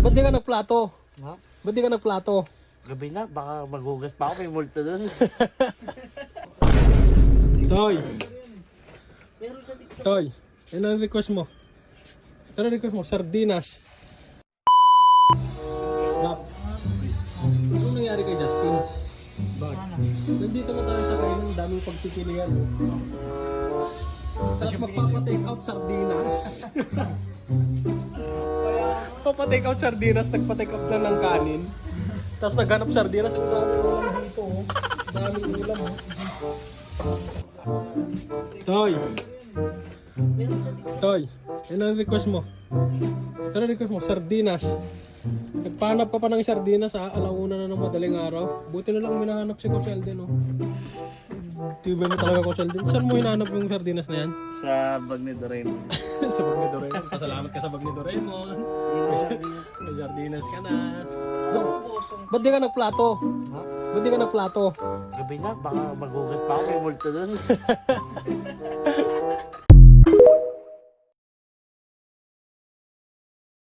Ba't di ka nagplato? Ha? Ba't di ka nagplato? Gabi na, baka maghugas pa ako, may multo doon. Toy! Toy! Ano ang request mo? Ano ang request mo? Sardinas. Lap. Ano nangyari kay Justin? Bakit? Nandito na tayo sa kainan, daming pagpipilian. Tapos magpapa-take out sardinas. Papa-take out sardinas, nagpa-take out lang ng kanin. Tapos naghanap sardinas, ang daming ulam dito. Oh. Daming ulam. Oh. Toy! Toy! Ano ang request mo? Ano ang request mo? Sardinas. Nagpahanap ka pa ng sardinas sa alauna na ng madaling araw. Buti na lang minahanap si Coach Elden, no? Tibay mo talaga, Coach Elden. Saan mo hinahanap yung sardinas na yan? Sa bag ni Doraemon. Sa bag ni Doraemon. Pasalamat ka sa bag ni Doraemon. May sardinas ka na. Ba't di ka nagplato? Ha? Ba't di ka nagplato? Gabi na, baka maghugas pa ako, may multo doon.